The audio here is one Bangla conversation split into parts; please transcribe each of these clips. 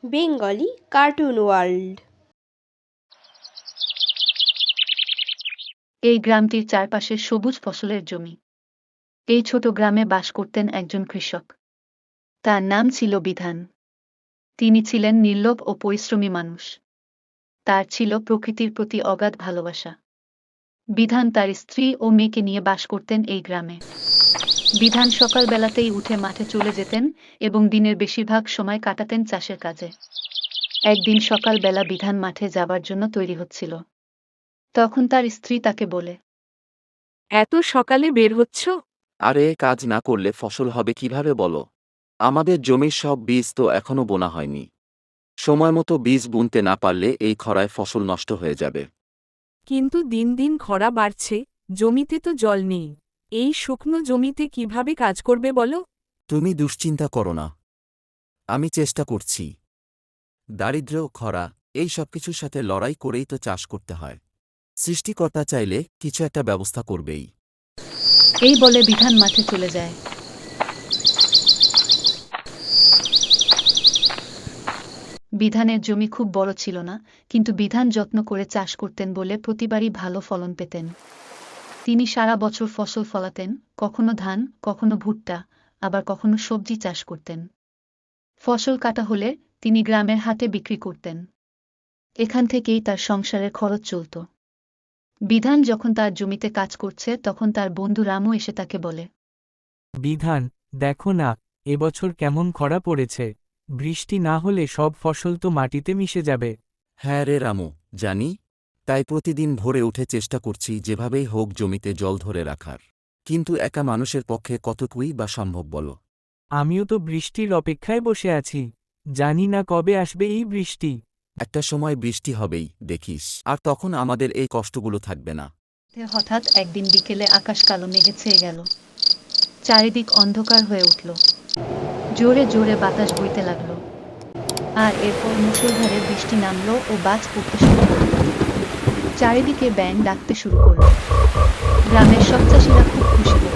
Bengali cartoon world. এই গ্রামটির চারপাশে সবুজ ফসলের জমি। এই ছোট গ্রামে বাস করতেন একজন কৃষক। তার নাম ছিল বিধান। তিনি ছিলেন নির্লোভ ও পরিশ্রমী মানুষ। তার ছিল প্রকৃতির প্রতি অগাধ ভালোবাসা। বিধান তার স্ত্রী ও মেয়েকে নিয়ে বাস করতেন এই গ্রামে। বিধান সকালবেলাতেই উঠে মাঠে চলে যেতেন এবং দিনের বেশিরভাগ সময় কাটাতেন চাষের কাজে। একদিন সকালবেলা বিধান মাঠে যাবার জন্য তৈরি হচ্ছিল। তখন তার স্ত্রী তাকে বলে, এত সকালে বের হচ্ছ? আরে কাজ না করলে ফসল হবে কিভাবে বলো? আমাদের জমির সব বীজ তো এখনো বোনা হয়নি। সময়মতো বীজ বুনতে না পারলে এই খরায় ফসল নষ্ট হয়ে যাবে। কিন্তু দিন দিন খরা বাড়ছে, জমিতে তো জল নেই। এই শুকনো জমিতে কিভাবে কাজ করবে বলো? তুমি দুশ্চিন্তা করো না, আমি চেষ্টা করছি। দারিদ্র্য, খরা, এই সব কিছুর সাথে লড়াই করেই তো চাষ করতে হয়। সৃষ্টিকর্তা চাইলে কিছু একটা ব্যবস্থা করবেই। এই বলে বিধান মাঠে চলে যায়। বিধানের জমি খুব বড় ছিল না, কিন্তু বিধান যত্ন করে চাষ করতেন বলে প্রতিবারই ভালো ফলন পেতেন। তিনি সারা বছর ফসল ফলাতেন, কখনো ধান, কখনো ভুট্টা, আবার কখনো সবজি চাষ করতেন। ফসল কাটা হলে তিনি গ্রামের হাটে বিক্রি করতেন। এখান থেকেই তার সংসারের খরচ চলত। বিধান যখন তার জমিতে কাজ করছে তখন তার বন্ধু রামু এসে তাকে বলে, বিধান, দেখো না, এবছর কেমন খরা পড়েছে। বৃষ্টি না হলে সব ফসল তো মাটিতে মিশে যাবে। হ্যাঁ রে রামু, জানি। তাই প্রতিদিন ভোরে উঠে চেষ্টা করছি যেভাবেই হোক জমিতে জল ধরে রাখার। কিন্তু একা মানুষের পক্ষে কতটুকুই বা সম্ভব বলো? আমিও তো বৃষ্টির অপেক্ষায় বসে আছি। জানি না কবে আসবে এই বৃষ্টি। একটা সময় বৃষ্টি হবেই, দেখিস, আর তখন আমাদের এই কষ্টগুলো থাকবে না। হঠাৎ একদিন বিকেলে আকাশ কালো মেঘে ছেয়ে গেল। চারিদিক অন্ধকার হয়ে উঠল। জোরে জোরে বাতাস বইতে লাগল। আর এরপর মুষলধারে বৃষ্টি নামল ও বাজ পড়তে শুরু করল। চারিদিকে ব্যাঙ ডাকতে শুরু করল। গ্রামের সব চাষিরা খুব খুশি হল।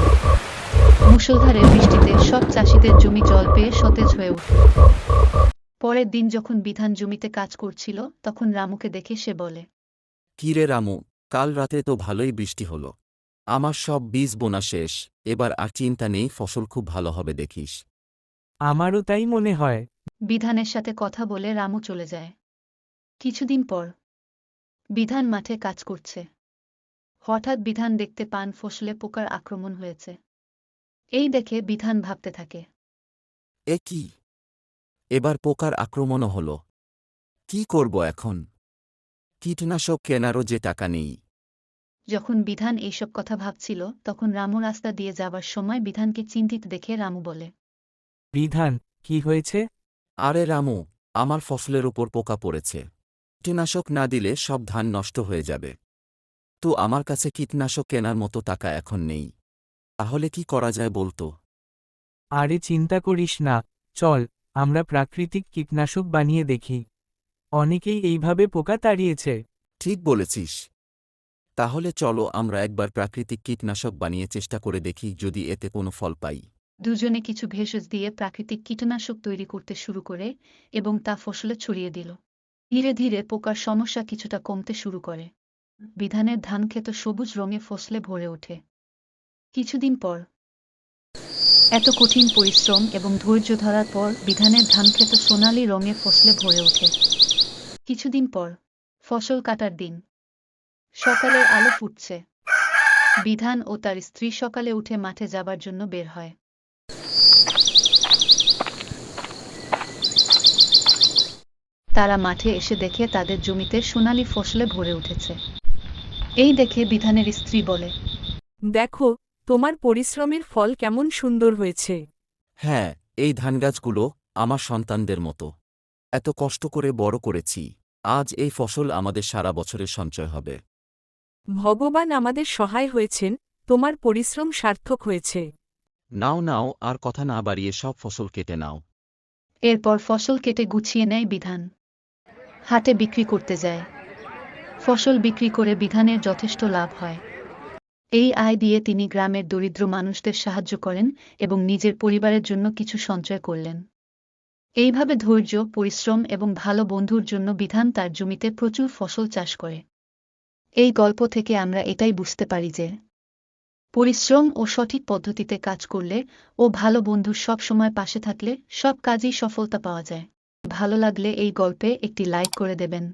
মুষলধারে বৃষ্টিতে সব চাষিদের জমি জল পেয়ে সতেজ হয়ে উঠল। পরের দিন যখন বিধান জমিতে কাজ করছিল তখন রামুকে দেখে সে বলে, কি রে রামু, কাল রাতে তো ভালোই বৃষ্টি হলো। আমার সব বীজ বোনা শেষ, এবার আর চিন্তা নেই, ফসল খুব ভালো হবে দেখিস। আমারও তাই মনে হয়। বিধানের সাথে কথা বলে রামু চলে যায়। কিছুদিন পর বিধান মাঠে কাজ করছে। হঠাৎ বিধান দেখতে পান ফসলে পোকার আক্রমণ হয়েছে। এই দেখে বিধান ভাবতে থাকে, এ কি, এবার পোকার আক্রমণও হলো। কি করব এখন? কীটনাশক কেনারও যে টাকা নেই। যখন বিধান এইসব কথা ভাবছিল তখন রামু রাস্তা দিয়ে যাবার সময় বিধানকে চিন্তিত দেখে রামু বলে, বিধান, কি হয়েছে? আরে রামু, আমার ফসলের উপর পোকা পড়েছে। কীটনাশক না দিলে সব ধান নষ্ট হয়ে যাবে। তো আমার কাছে কীটনাশক কেনার মতো টাকা এখন নেই। তাহলে কি করা যায় বলতো? আরে চিন্তা করিস না, চল, আমরা প্রাকৃতিক কীটনাশক বানিয়ে দেখি। অনেকেই এইভাবে পোকা তাড়িয়েছে। ঠিক বলেছিস। তাহলে চলো আমরা একবার প্রাকৃতিক কীটনাশক বানিয়ে চেষ্টা করে দেখি যদি এতে কোনো ফল পাই। দুজনে কিছু ভেষজ দিয়ে প্রাকৃতিক কীটনাশক তৈরি করতে শুরু করে এবং তা ফসলে ছড়িয়ে দিল। ধীরে ধীরে পোকার সমস্যা কিছুটা কমতে শুরু করে। বিধানের ধানক্ষেত সবুজ রঙে ফসলে ভরে ওঠে। কিছুদিন পর এত কঠিন পরিশ্রম এবং ধৈর্য ধরার পর বিধানের ধানক্ষেত সোনালি রঙে ফসলে ভরে ওঠে। কিছুদিন পর ফসল কাটার দিন। সকালের আলো ফুটছে। বিধান ও তার স্ত্রী সকালে উঠে মাঠে যাবার জন্য বের হয়। তারা মাঠে এসে দেখে তাদের জমিতে সোনালি ফসলে ভরে উঠেছে। এই দেখে বিধানের স্ত্রী বলে, দেখো, তোমার পরিশ্রমের ফল কেমন সুন্দর হয়েছে। হ্যাঁ, এই ধানগাছগুলো আমার সন্তানদের মতো। এত কষ্ট করে বড় করেছি, আজ এই ফসল আমাদের সারা বছরের সঞ্চয় হবে। ভগবান আমাদের সহায় হয়েছেন, তোমার পরিশ্রম সার্থক হয়েছে। নাও নাও, আর কথা না বাড়িয়ে সব ফসল কেটে নাও। এরপর ফসল কেটে গুছিয়ে নেয় বিধান। হাটে বিক্রি করতে যায়। ফসল বিক্রি করে বিধানের যথেষ্ট লাভ হয়। এই আয় দিয়ে তিনি গ্রামের দরিদ্র মানুষদের সাহায্য করেন এবং নিজের পরিবারের জন্য কিছু সঞ্চয় করলেন। এইভাবে ধৈর্য, পরিশ্রম এবং ভালো বন্ধুর জন্য বিধান তার জমিতে প্রচুর ফসল চাষ করে। এই গল্প থেকে আমরা এটাই বুঝতে পারি যে পরিশ্রম ও সঠিক পদ্ধতিতে কাজ করলে ও ভালো বন্ধুর সব সময় পাশে থাকলে সব কাজেই সফলতা পাওয়া যায়। ভালো লাগলে এই গল্পে একটি লাইক করে দেবেন।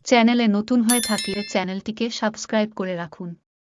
চ্যানেলে নতুন হয়ে থাকলে চ্যানেলটিকে সাবস্ক্রাইব করে রাখুন।